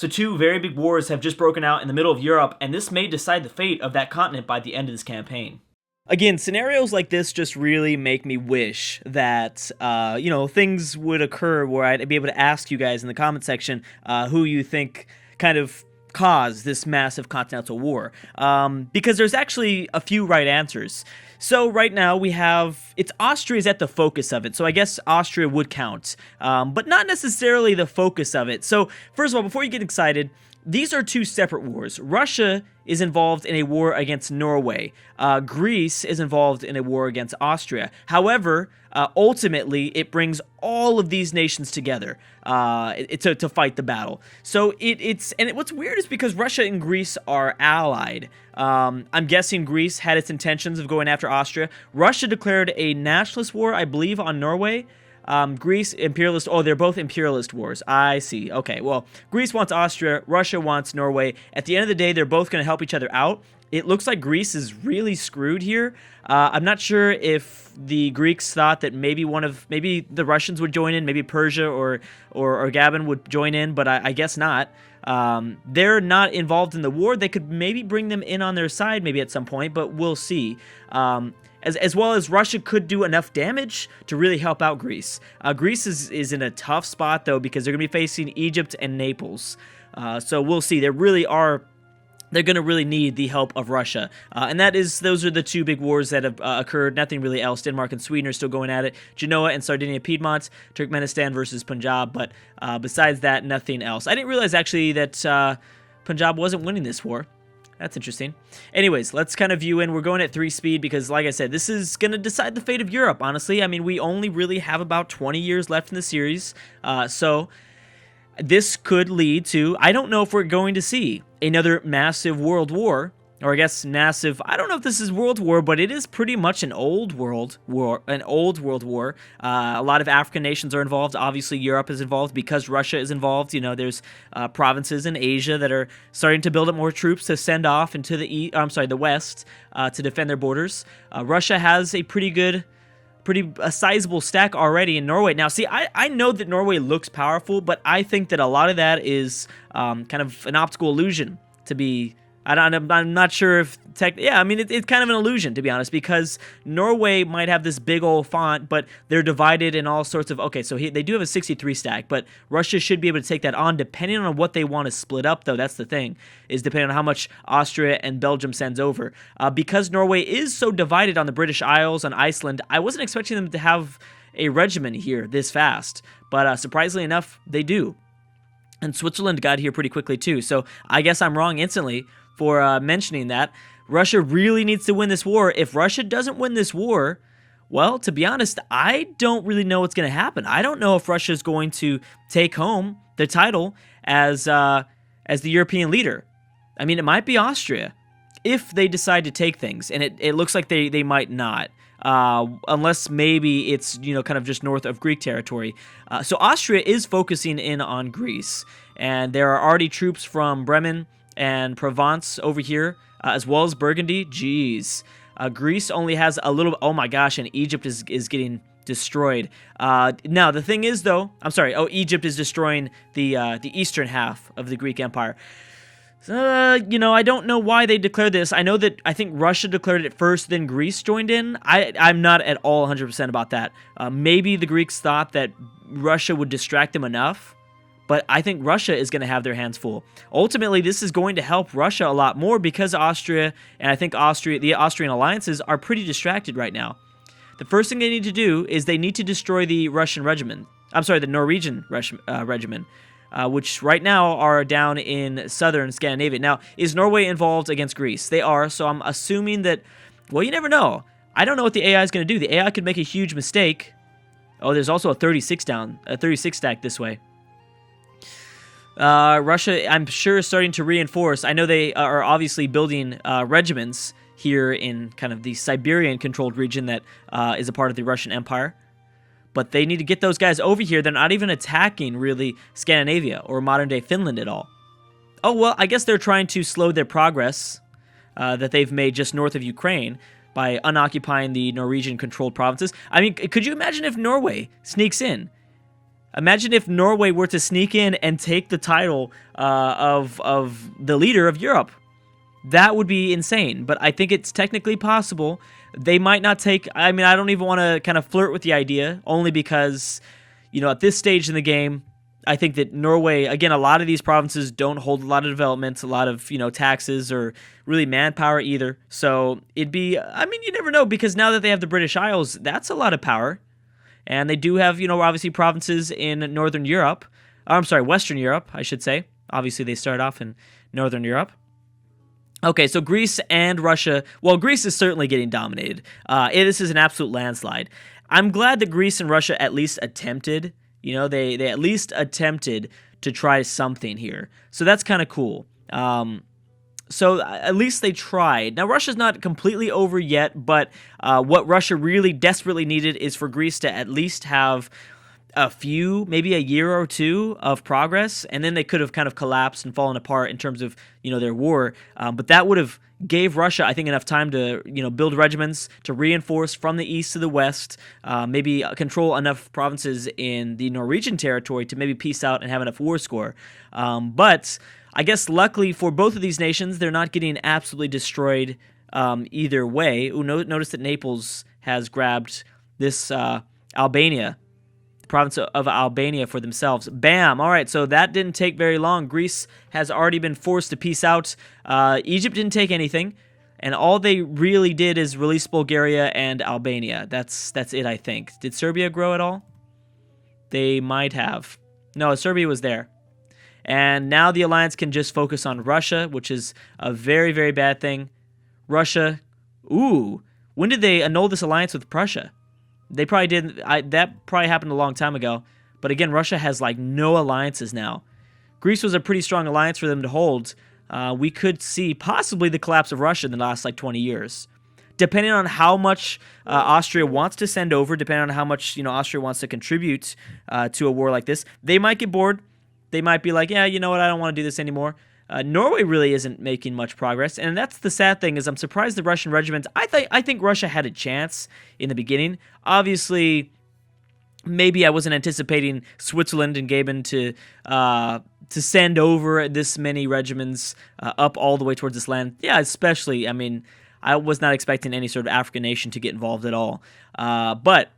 So two very big wars have just broken out in the middle of Europe, and this may decide the fate of that continent by the end of this campaign. Again, scenarios like this just really make me wish that, things would occur where I'd be able to ask you guys in the comment section who you think kind of caused this massive continental war. Because there's actually a few right answers. So right now we have, Austria's at the focus of it, so I guess Austria would count, but not necessarily the focus of it. So first of all, before you get excited, these are two separate wars. Russia is involved in a war against Norway. Greece is involved in a war against Austria. However, ultimately, it brings all of these nations together to fight the battle. So what's weird is because Russia and Greece are allied. I'm guessing Greece had its intentions of going after Austria. Russia declared a nationalist war, I believe, on Norway. Greece, imperialist. Oh, they're both imperialist wars. I see. Okay, well, Greece wants Austria. Russia wants Norway. At the end of the day, they're both going to help each other out. It looks like Greece is really screwed here. I'm not sure if the Greeks thought that maybe the Russians would join in, maybe Persia or Gabon would join in, but I guess not. They're not involved in the war. They could maybe bring them in on their side maybe at some point, but we'll see. As well as Russia could do enough damage to really help out Greece. Greece is in a tough spot, though, because they're going to be facing Egypt and Naples. So we'll see. They're going to really need the help of Russia. And those are the two big wars that have occurred. Nothing really else. Denmark and Sweden are still going at it. Genoa and Sardinia Piedmont. Turkmenistan versus Punjab. But besides that, nothing else. I didn't realize, actually, that Punjab wasn't winning this war. That's interesting. Anyways, let's kind of view in. We're going at 3 speed because, like I said, this is going to decide the fate of Europe, honestly. I mean, we only really have about 20 years left in the series. So this could lead to, I don't know if we're going to see another massive world war. Or I guess massive, I don't know if this is world war, but it is pretty much an old world war. A lot of African nations are involved. Obviously, Europe is involved because Russia is involved. You know, there's provinces in Asia that are starting to build up more troops to send off into the West to defend their borders. Russia has a pretty sizable stack already in Norway. Now, see, I know that Norway looks powerful, but I think that a lot of that is kind of an optical illusion to be. I'm not sure if it's kind of an illusion, to be honest, because Norway might have this big old font, but they're divided in all sorts of, okay, so they do have a 63 stack, but Russia should be able to take that on depending on what they want to split up, though. That's the thing, is depending on how much Austria and Belgium sends over. Because Norway is so divided on the British Isles and Iceland, I wasn't expecting them to have a regiment here this fast, but surprisingly enough, they do. And Switzerland got here pretty quickly, too, so I guess I'm wrong instantly for mentioning that. Russia really needs to win this war. If Russia doesn't win this war, well, to be honest, I don't really know what's going to happen. I don't know if Russia is going to take home the title as the European leader. I mean, it might be Austria if they decide to take things, and it looks like they might not. Unless maybe it's, kind of just north of Greek territory. So Austria is focusing in on Greece, and there are already troops from Bremen and Provence over here, as well as Burgundy. Jeez. Greece only has a little, oh my gosh, and Egypt is getting destroyed. Now, the thing is, though, Egypt is destroying the eastern half of the Greek Empire. I don't know why they declared this. I think Russia declared it first, then Greece joined in. I'm not at all 100% about that. Maybe the Greeks thought that Russia would distract them enough, but I think Russia is going to have their hands full. Ultimately, this is going to help Russia a lot more because Austria, and I think the Austrian alliances are pretty distracted right now. The first thing they need to do is they need to destroy the Norwegian regiment. Which right now are down in southern Scandinavia. Now, is Norway involved against Greece? They are, so I'm assuming that, well, you never know. I don't know what the AI is going to do. The AI could make a huge mistake. Oh, there's also a 36 stack this way. Russia, I'm sure, is starting to reinforce. I know they are obviously building regiments here in kind of the Siberian-controlled region that is a part of the Russian Empire. But they need to get those guys over here. They're not even attacking, really, Scandinavia or modern-day Finland at all. Oh, well, I guess they're trying to slow their progress that they've made just north of Ukraine by unoccupying the Norwegian-controlled provinces. I mean, could you imagine if Norway sneaks in? Imagine if Norway were to sneak in and take the title of the leader of Europe. That would be insane, but I think it's technically possible. They might not take... I mean, I don't even want to kind of flirt with the idea, only because, at this stage in the game, I think that Norway, again, a lot of these provinces don't hold a lot of development, a lot of, taxes or really manpower either. So it'd be... I mean, you never know, because now that they have the British Isles, that's a lot of power. And they do have, obviously provinces in Northern Europe. I'm sorry, Western Europe, I should say. Obviously, they start off in Northern Europe. Okay, so Greece and Russia. Well, Greece is certainly getting dominated. This is an absolute landslide. I'm glad that Greece and Russia at least attempted. They at least attempted to try something here. So that's kind of cool. So at least they tried. Now, Russia's not completely over yet, but what Russia really desperately needed is for Greece to at least have maybe a year or two of progress, and then they could have kind of collapsed and fallen apart in terms of, their war. But that would have gave Russia, I think, enough time to, build regiments, to reinforce from the east to the west, maybe control enough provinces in the Norwegian territory to maybe peace out and have enough war score. But I guess luckily for both of these nations, they're not getting absolutely destroyed either way. Ooh, notice that Naples has grabbed this Albania, province of Albania, for themselves. Bam! All right, so that didn't take very long. Greece has already been forced to peace out. Egypt didn't take anything, and all they really did is release Bulgaria and Albania. That's it, I think. Did Serbia grow at all? They might have. No, Serbia was there. And now the alliance can just focus on Russia, which is a very, very bad thing. Russia, ooh, when did they annul this alliance with Prussia? They probably didn't. That probably happened a long time ago. But again, Russia has like no alliances now. Greece was a pretty strong alliance for them to hold. We could see possibly the collapse of Russia in the last 20 years. Depending on how much Austria wants to send over, depending on how much Austria wants to contribute to a war like this, they might get bored. They might be like, yeah, you know what, I don't want to do this anymore. Norway really isn't making much progress, and that's the sad thing. Is I'm surprised the Russian regiments. I think Russia had a chance in the beginning. Obviously, maybe I wasn't anticipating Switzerland and Gaben to send over this many regiments up all the way towards this land. Yeah, especially. I mean, I was not expecting any sort of African nation to get involved at all. But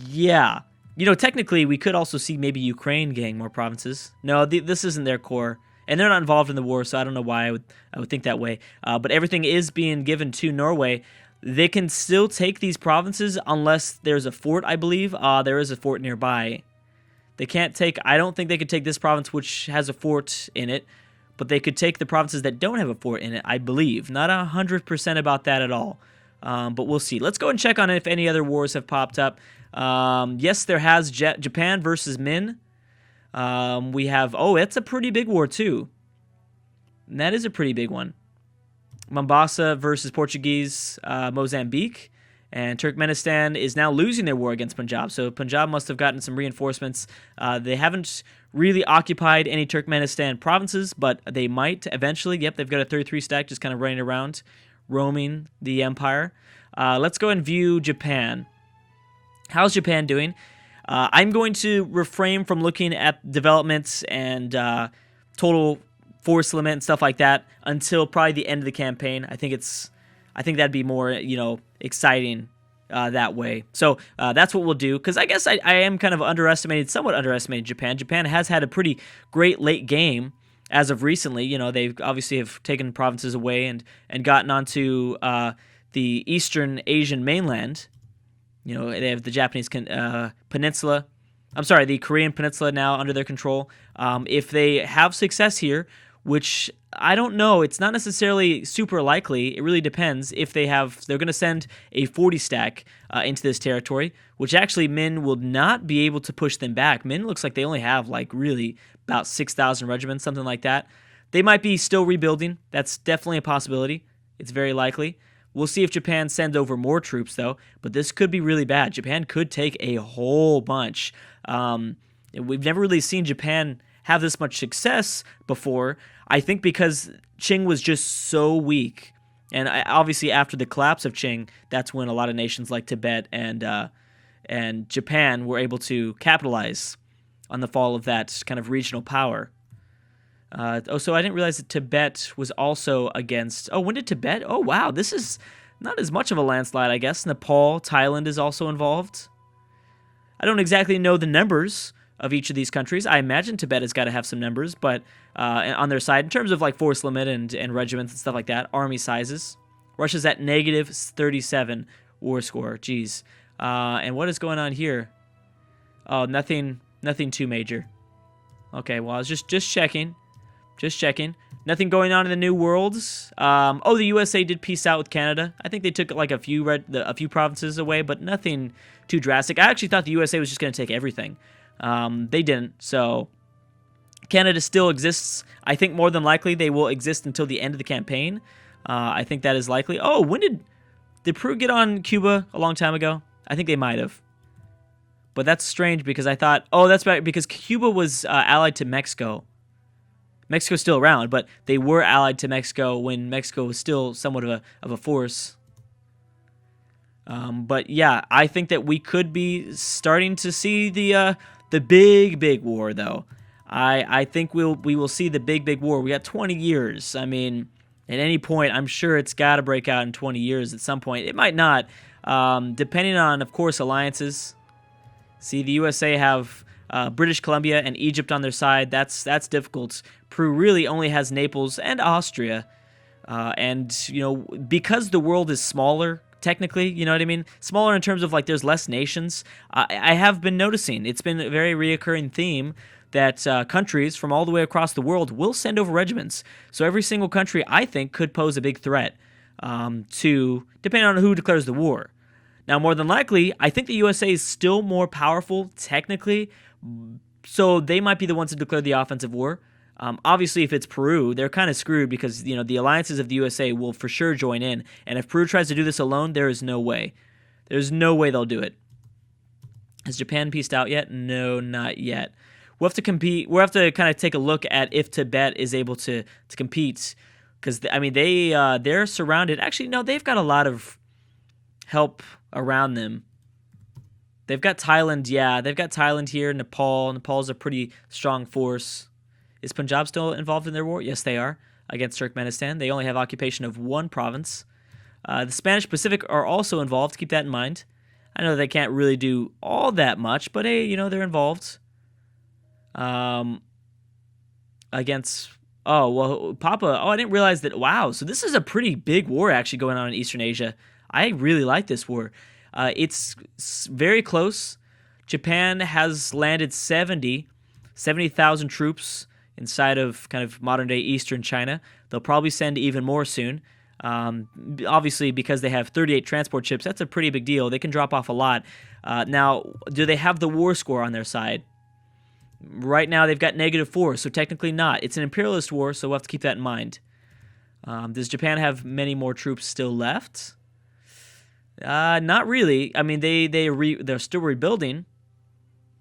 yeah. Technically, we could also see maybe Ukraine getting more provinces. No, this isn't their core, and they're not involved in the war, so I don't know why I would think that way. But everything is being given to Norway. They can still take these provinces unless there's a fort, I believe. There is a fort nearby. They can't take... I don't think they could take this province, which has a fort in it, but they could take the provinces that don't have a fort in it, I believe. Not 100% about that at all, but we'll see. Let's go and check on if any other wars have popped up. Yes, there has Japan versus Min. We have... Oh, it's a pretty big war, too. And that is a pretty big one. Mombasa versus Portuguese Mozambique. And Turkmenistan is now losing their war against Punjab. So Punjab must have gotten some reinforcements. They haven't really occupied any Turkmenistan provinces, but they might eventually. Yep, they've got a 33 stack just kind of running around, roaming the empire. Let's go and view Japan. How's Japan doing? I'm going to refrain from looking at developments and total force limit and stuff like that until probably the end of the campaign. I think that'd be more, exciting that way. So that's what we'll do, because I guess I am kind of somewhat underestimated Japan. Japan has had a pretty great late game as of recently. They obviously have taken provinces away and gotten onto the Eastern Asian mainland. They have the Japanese peninsula. I'm sorry, the Korean peninsula now under their control. If they have success here, which I don't know, it's not necessarily super likely. It really depends if they're going to send a 40 stack into this territory, which actually Min will not be able to push them back. Min looks like they only have really about 6,000 regiments, something like that. They might be still rebuilding. That's definitely a possibility. It's very likely. We'll see if Japan sends over more troops, though, but this could be really bad. Japan could take a whole bunch. We've never really seen Japan have this much success before, I think because Qing was just so weak. And obviously after the collapse of Qing, that's when a lot of nations like Tibet and Japan were able to capitalize on the fall of that kind of regional power. So I didn't realize that Tibet was also against... Oh, when did Tibet? Oh, wow, this is not as much of a landslide, I guess. Nepal, Thailand is also involved. I don't exactly know the numbers of each of these countries. I imagine Tibet has got to have some numbers, but on their side, in terms of like force limit and regiments and stuff like that, army sizes. Russia's at negative 37 war score. Jeez. And what is going on here? Oh, nothing too major. Okay, well, I was just checking. Just checking. Nothing going on in the New Worlds. Oh, the USA did peace out with Canada. I think they took like a few provinces away, but nothing too drastic. I actually thought the USA was just going to take everything. They didn't, so Canada still exists. I think more than likely they will exist until the end of the campaign. I think that is likely. Oh, when did Peru get on Cuba? A long time ago? I think they might have. But that's strange because I thought, oh, that's right, because Cuba was allied to Mexico. Mexico's still around, but they were allied to Mexico when Mexico was still somewhat of a force. But yeah, I think that we could be starting to see the big war, though. I think we will see the big war. We got 20 years. I mean, at any point, I'm sure it's got to break out in 20 years at some point. It might not, depending on, of course, alliances. See, the USA have British Columbia and Egypt on their side. That's difficult. Peru really only has Naples and Austria. And, because the world is smaller, technically, you know what I mean? Smaller in terms of, like, there's less nations. I have been noticing, it's been a very reoccurring theme that countries from all the way across the world will send over regiments. So every single country, I think, could pose a big threat depending on who declares the war. Now, more than likely, I think the USA is still more powerful, technically, so they might be the ones to declare the offensive war. Obviously, if it's Peru, they're kind of screwed because, the alliances of the USA will for sure join in. And if Peru tries to do this alone, there is no way. There's no way they'll do it. Has Japan peaced out yet? No, not yet. We'll have to compete. We'll have to kind of take a look at if Tibet is able to compete. Because, they're surrounded. Actually, no, they've got a lot of help around them. They've got Thailand, yeah. They've got Thailand here, Nepal. Nepal's a pretty strong force. Is Punjab still involved in their war? Yes, they are, against Turkmenistan. They only have occupation of one province. The Spanish Pacific are also involved. Keep that in mind. I know they can't really do all that much, but hey, they're involved. Against... Oh, well, I didn't realize that... Wow, so this is a pretty big war actually going on in Eastern Asia. I really like this war. It's very close. Japan has landed 70,000 troops inside of kind of modern-day Eastern China. They'll probably send even more soon. Obviously, because they have 38 transport ships, that's a pretty big deal. They can drop off a lot. Now, do they have the war score on their side? Right now, they've got -4, so technically not. It's an imperialist war, so we'll have to keep that in mind. Does Japan have many more troops still left? Not really. I mean, they're still rebuilding,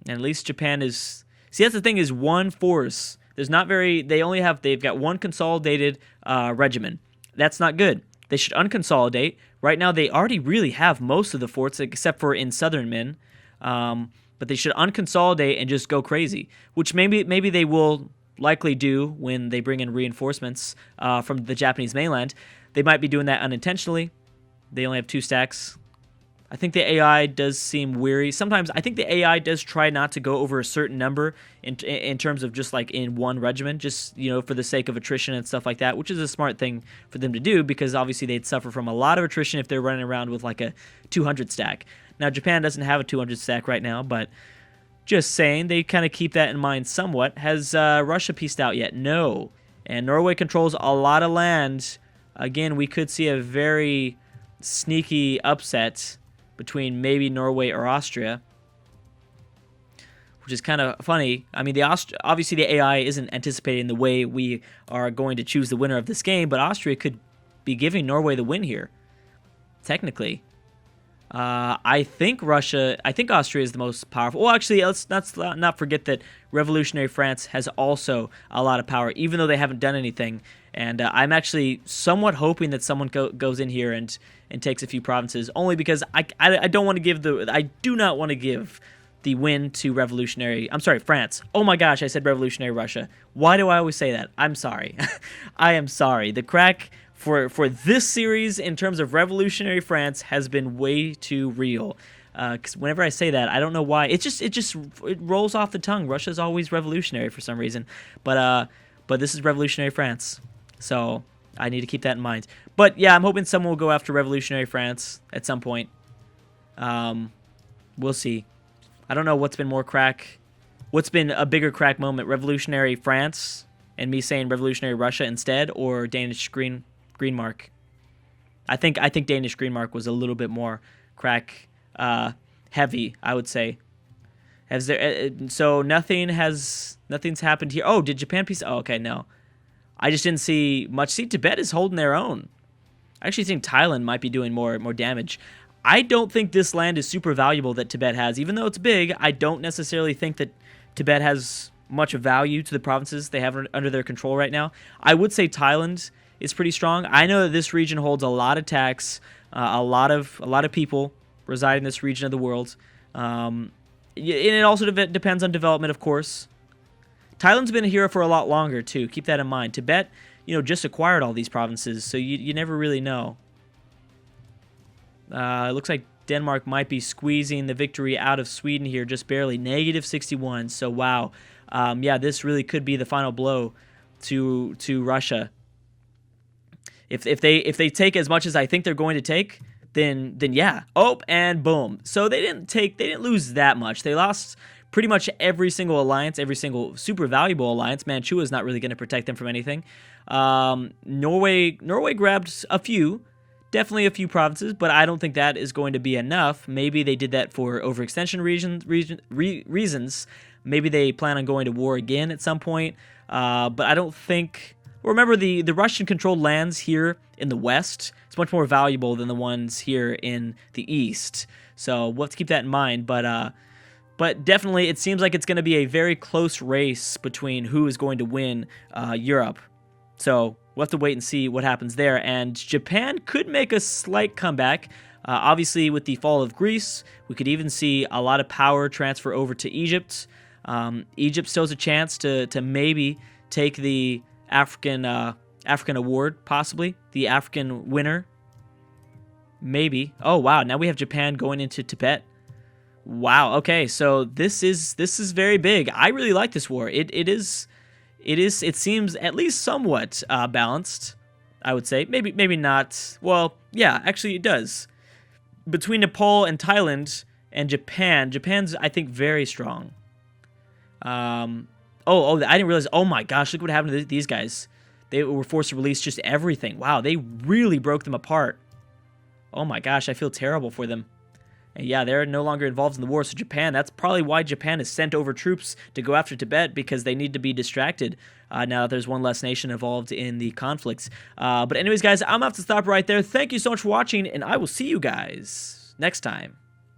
and at least Japan is... See, that's the thing, is one force. They've got one consolidated regiment. That's not good. They should unconsolidate. Right now, they already really have most of the forts, except for in southern Min. But they should unconsolidate and just go crazy, which maybe they will likely do when they bring in reinforcements from the Japanese mainland. They might be doing that unintentionally. They only have 2 stacks. I think the AI does seem weary. Sometimes I think the AI does try not to go over a certain number in terms of just like in one regiment, just, for the sake of attrition and stuff like that, which is a smart thing for them to do because obviously they'd suffer from a lot of attrition if they're running around with like a 200 stack. Now, Japan doesn't have a 200 stack right now, but just saying, they kind of keep that in mind somewhat. Has Russia peaced out yet? No. And Norway controls a lot of land. Again, we could see a very sneaky upset between maybe Norway or Austria, which is kind of funny. I mean, obviously the AI isn't anticipating the way we are going to choose the winner of this game, but Austria could be giving Norway the win here, technically. I think Austria is the most powerful. Well, actually, let's not forget that Revolutionary France has also a lot of power, even though they haven't done anything. And I'm actually somewhat hoping that someone goes in here and takes a few provinces, only because I don't want to give I do not want to give the win to revolutionary. I'm sorry, France. Oh my gosh, I said revolutionary Russia. Why do I always say that? I'm sorry. I am sorry. The crack for this series in terms of revolutionary France has been way too real. Because whenever I say that, I don't know why. It rolls off the tongue. Russia's always revolutionary for some reason, but this is revolutionary France, so I need to keep that in mind. But yeah, I'm hoping someone will go after revolutionary France at some point. We'll see. I don't know what's been more crack. What's been a bigger crack moment? Revolutionary France and me saying revolutionary Russia instead, or Danish green mark. I think Danish green mark was a little bit more crack heavy, I would say. Has there so nothing's happened here. Oh, did Japan piece? Oh, okay, no. I just didn't see much. See, Tibet is holding their own. I actually think Thailand might be doing more damage. I don't think this land is super valuable that Tibet has. Even though it's big, I don't necessarily think that Tibet has much value to the provinces they have under their control right now. I would say Thailand is pretty strong. I know that this region holds a lot of tax, a lot of people reside in this region of the world. And it also depends on development, of course. Thailand's been a hero for a lot longer, too. Keep that in mind. Tibet, just acquired all these provinces, so you never really know. It looks like Denmark might be squeezing the victory out of Sweden here, just barely. -61, so wow. Yeah, this really could be the final blow to Russia. If they take as much as I think they're going to take, then yeah. Oh, and boom. So they didn't lose that much. They lost pretty much every single alliance, every single super valuable alliance. Manchuria is not really going to protect them from anything. Norway grabbed a few, definitely a few provinces, but I don't think that is going to be enough. Maybe they did that for overextension reasons. Maybe they plan on going to war again at some point. But I don't think. Remember, the Russian-controlled lands here in the west is much more valuable than the ones here in the east. So we'll have to keep that in mind. But definitely, it seems like it's going to be a very close race between who is going to win Europe. So we'll have to wait and see what happens there. And Japan could make a slight comeback. Obviously, with the fall of Greece, we could even see a lot of power transfer over to Egypt. Egypt still has a chance to maybe take the African award, possibly the African winner. Maybe. Oh wow! Now we have Japan going into Tibet. Wow. Okay, so this is very big. I really like this war. It seems at least somewhat balanced, I would say. Maybe not. Well, yeah, actually it does. Between Nepal and Thailand and Japan's I think very strong. Oh, I didn't realize. Oh my gosh, look what happened to these guys. They were forced to release just everything. Wow, they really broke them apart. Oh my gosh, I feel terrible for them. And yeah, they're no longer involved in the war. So Japan, that's probably why Japan has sent over troops to go after Tibet, because they need to be distracted now that there's one less nation involved in the conflicts. But anyways, guys, I'm going to have to stop right there. Thank you so much for watching, and I will see you guys next time.